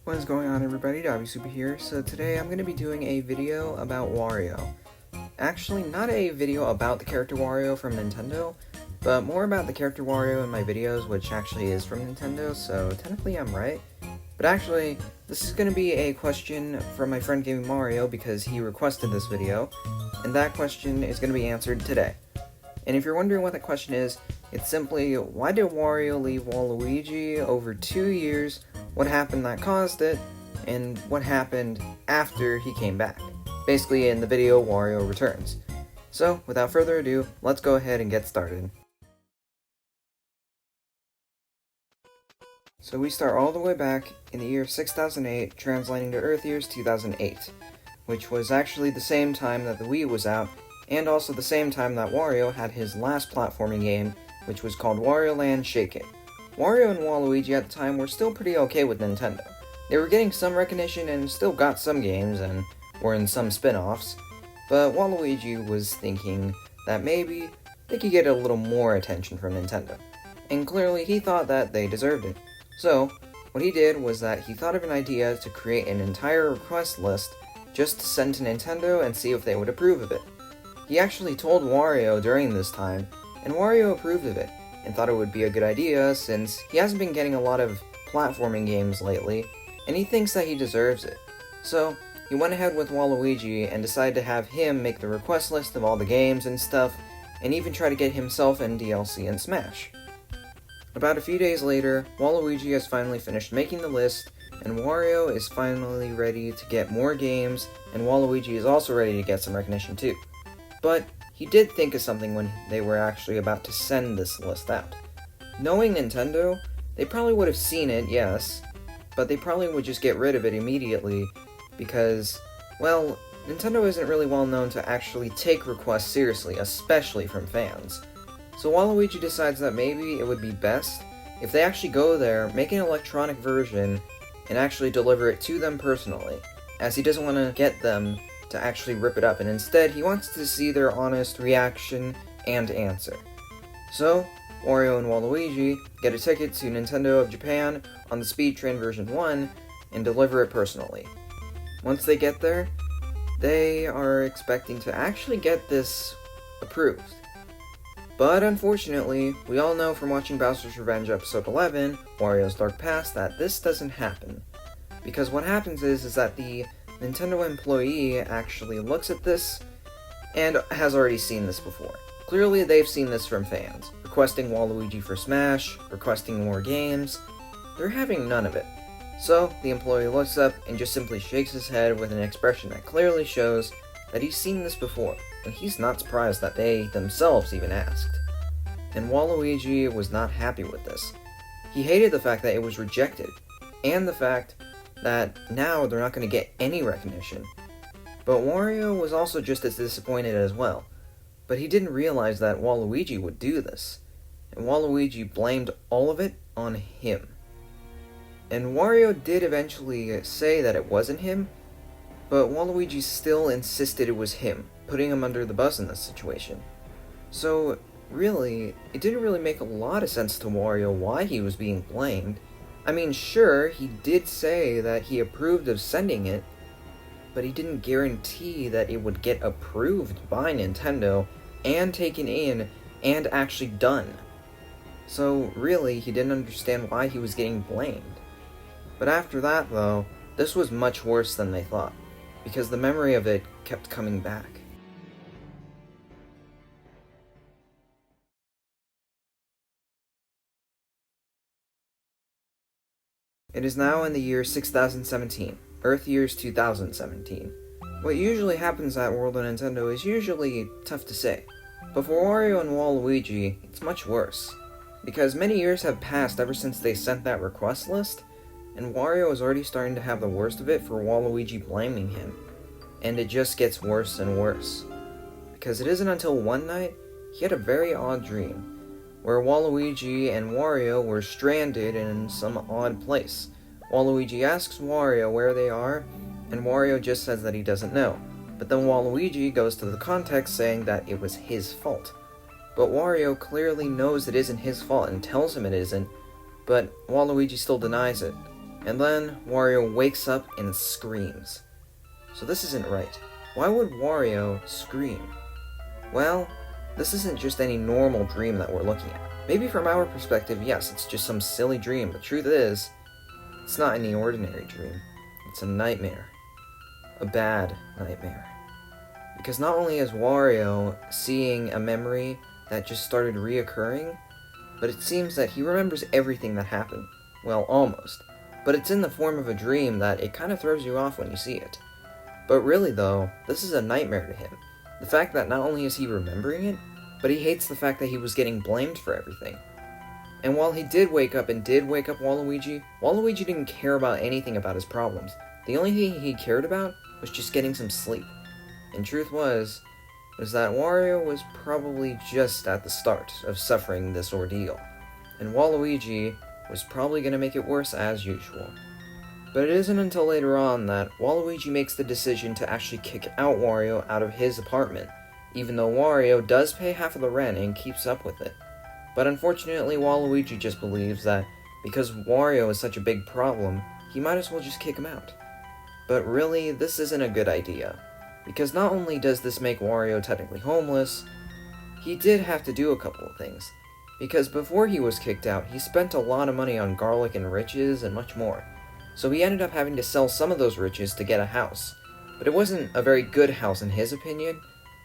What is going on, everybody? Super here. So today I'm going to be doing a video about Wario. Actually, not a video about the character Wario from Nintendo, but more about the character Wario in my videos, which actually is from Nintendo, so technically I'm right. But actually, this is going to be a question from my friend Gaming Mario because he requested this video, and that question is going to be answered today. And if you're wondering what that question is, it's simply, why did Wario leave Waluigi over 2 years, what happened that caused it, and what happened after he came back. Basically in the video, Wario returns. So, without further ado, let's go ahead and get started. So we start all the way back in the year 6008, translating to Earth years 2008, which was actually the same time that the Wii was out, and also the same time that Wario had his last platforming game, which was called Wario Land Shake It. Wario and Waluigi at the time were still pretty okay with Nintendo. They were getting some recognition and still got some games and were in some spin-offs, but Waluigi was thinking that maybe they could get a little more attention from Nintendo. And clearly he thought that they deserved it. So, what he did was that he thought of an idea to create an entire request list just to send to Nintendo and see if they would approve of it. He actually told Wario during this time, and Wario approved of it, and thought it would be a good idea since he hasn't been getting a lot of platforming games lately, and he thinks that he deserves it. So, he went ahead with Waluigi and decided to have him make the request list of all the games and stuff, and even try to get himself in DLC in Smash. About a few days later, Waluigi has finally finished making the list, and Wario is finally ready to get more games, and Waluigi is also ready to get some recognition too. But he did think of something when they were actually about to send this list out. Knowing Nintendo, they probably would have seen it, yes, but they probably would just get rid of it immediately because, well, Nintendo isn't really well known to actually take requests seriously, especially from fans. So Waluigi decides that maybe it would be best if they actually go there, make an electronic version, and actually deliver it to them personally, as he doesn't want to get them to actually rip it up, and instead he wants to see their honest reaction and answer. So, Wario and Waluigi get a ticket to Nintendo of Japan on the Speed Train version 1 and deliver it personally. Once they get there, they are expecting to actually get this approved. But unfortunately, we all know from watching Bowser's Revenge Episode 11, Wario's Dark Past, that this doesn't happen. Because what happens is that the Nintendo employee actually looks at this and has already seen this before. Clearly they've seen this from fans, requesting Waluigi for Smash, requesting more games. They're having none of it. So the employee looks up and just simply shakes his head with an expression that clearly shows that he's seen this before, and he's not surprised that they themselves even asked. And Waluigi was not happy with this. He hated the fact that it was rejected, and the fact that now they're not going to get any recognition. But Wario was also just as disappointed as well, but he didn't realize that Waluigi would do this, and Waluigi blamed all of it on him. And Wario did eventually say that it wasn't him, but Waluigi still insisted it was him, putting him under the bus in this situation. So, really, it didn't really make a lot of sense to Wario why he was being blamed. I mean, sure, he did say that he approved of sending it, but he didn't guarantee that it would get approved by Nintendo and taken in and actually done. So, really, he didn't understand why he was getting blamed. But after that, though, this was much worse than they thought, because the memory of it kept coming back. It is now in the year 6017, Earth years 2017. What usually happens at World of Nintendo is usually tough to say, but for Wario and Waluigi, it's much worse, because many years have passed ever since they sent that request list, and Wario is already starting to have the worst of it for Waluigi blaming him, and it just gets worse and worse, because it isn't until one night he had a very odd dream, where Waluigi and Wario were stranded in some odd place. Waluigi asks Wario where they are, and Wario just says that he doesn't know. But then Waluigi goes to the context saying that it was his fault. But Wario clearly knows it isn't his fault and tells him it isn't, but Waluigi still denies it. And then Wario wakes up and screams. So this isn't right. Why would Wario scream? Well, this isn't just any normal dream that we're looking at. Maybe from our perspective, yes, it's just some silly dream, but truth is, it's not any ordinary dream. It's a nightmare. A bad nightmare. Because not only is Wario seeing a memory that just started reoccurring, but it seems that he remembers everything that happened. Well, almost. But it's in the form of a dream that it kind of throws you off when you see it. But really though, this is a nightmare to him. The fact that not only is he remembering it, but he hates the fact that he was getting blamed for everything. And while he did wake up Waluigi, Waluigi didn't care about anything about his problems. The only thing he cared about was just getting some sleep. And truth was that Wario was probably just at the start of suffering this ordeal. And Waluigi was probably going to make it worse as usual. But it isn't until later on that Waluigi makes the decision to actually kick out Wario out of his apartment, even though Wario does pay half of the rent and keeps up with it. But unfortunately, Waluigi just believes that because Wario is such a big problem, he might as well just kick him out. But really, this isn't a good idea, because not only does this make Wario technically homeless, he did have to do a couple of things. Because before he was kicked out, he spent a lot of money on garlic and riches and much more. So he ended up having to sell some of those riches to get a house. But it wasn't a very good house in his opinion,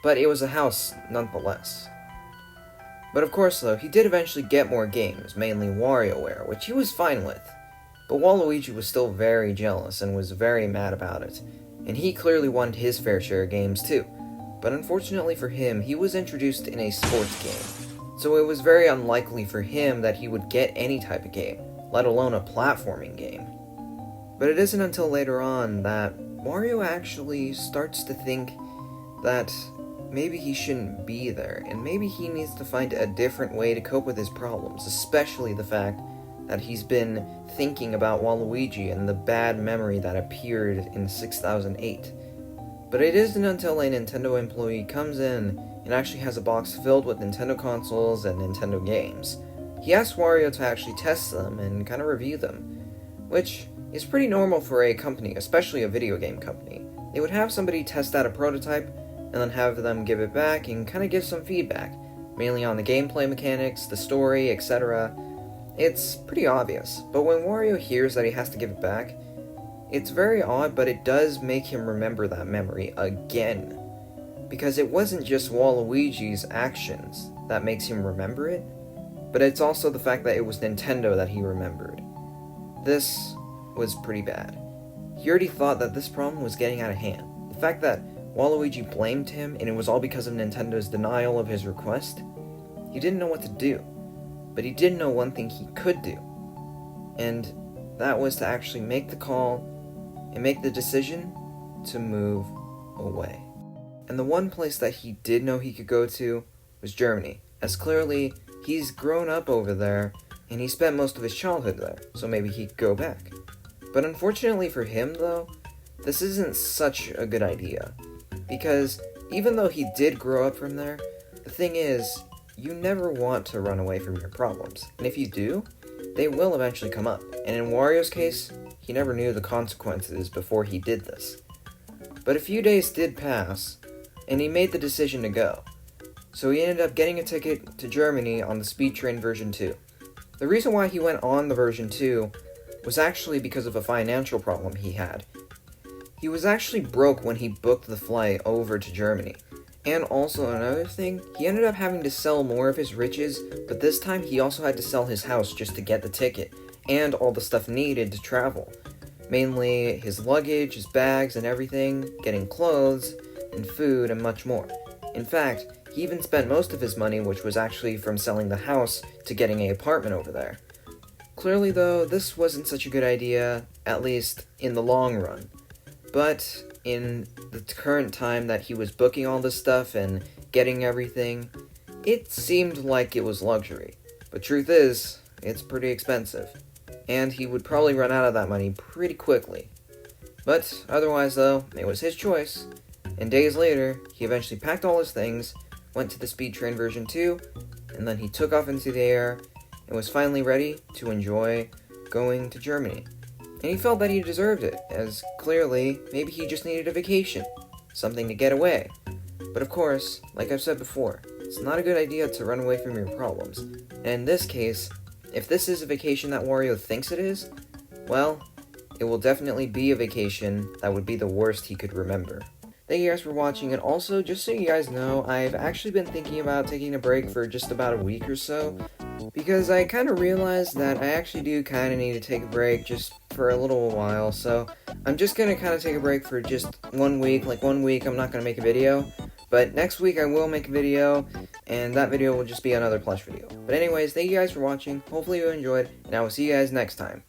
but it was a house nonetheless. But of course though, he did eventually get more games, mainly WarioWare, which he was fine with. But Waluigi was still very jealous and was very mad about it, and he clearly wanted his fair share of games too. But unfortunately for him, he was introduced in a sports game, so it was very unlikely for him that he would get any type of game, let alone a platforming game. But it isn't until later on that Wario actually starts to think that maybe he shouldn't be there, and maybe he needs to find a different way to cope with his problems, especially the fact that he's been thinking about Waluigi and the bad memory that appeared in 6008. But it isn't until a Nintendo employee comes in and actually has a box filled with Nintendo consoles and Nintendo games. He asks Wario to actually test them and kind of review them, which is pretty normal for a company, especially a video game company. They would have somebody test out a prototype and then have them give it back and kind of give some feedback, mainly on the gameplay mechanics, the story, etc. It's pretty obvious, but when Wario hears that he has to give it back, it's very odd, but it does make him remember that memory again. Because it wasn't just Waluigi's actions that makes him remember it, but it's also the fact that it was Nintendo that he remembered. This was pretty bad. He already thought that this problem was getting out of hand. The fact that Waluigi blamed him and it was all because of Nintendo's denial of his request, he didn't know what to do. But he did know one thing he could do, and that was to actually make the call and make the decision to move away. And the one place that he did know he could go to was Germany, as clearly he's grown up over there and he spent most of his childhood there, so maybe he could go back. But unfortunately for him though, this isn't such a good idea, because even though he did grow up from there, the thing is, you never want to run away from your problems, and if you do, they will eventually come up. And in Wario's case, he never knew the consequences before he did this. But a few days did pass, and he made the decision to go. So he ended up getting a ticket to Germany on the Speed Train version 2. The reason why he went on the version 2 was actually because of a financial problem he had. He was actually broke when he booked the flight over to Germany. And also another thing, he ended up having to sell more of his riches, but this time he also had to sell his house just to get the ticket, and all the stuff needed to travel. Mainly his luggage, his bags and everything, getting clothes, and food, and much more. In fact, he even spent most of his money, which was actually from selling the house, to getting an apartment over there. Clearly though, this wasn't such a good idea, at least in the long run. But in the current time that he was booking all this stuff and getting everything, it seemed like it was luxury. But truth is, it's pretty expensive. And he would probably run out of that money pretty quickly. But otherwise though, it was his choice. And days later, he eventually packed all his things, went to the Speed Train version 2, and then he took off into the air and was finally ready to enjoy going to Germany. and he felt that he deserved it, as clearly, maybe he just needed a vacation, something to get away. But of course, like I've said before, it's not a good idea to run away from your problems, and in this case, if this is a vacation that Wario thinks it is, well, it will definitely be a vacation that would be the worst he could remember. Thank you guys for watching, and also, just so you guys know, I've actually been thinking about taking a break for just about a week or so, because I kind of realized that I actually do kind of need to take a break just for a little while, so I'm just going to kind of take a break for just 1 week. Like 1 week I'm not going to make a video, but next week I will make a video, and that video will just be another plush video. But anyways, thank you guys for watching, hopefully you enjoyed, and I will see you guys next time.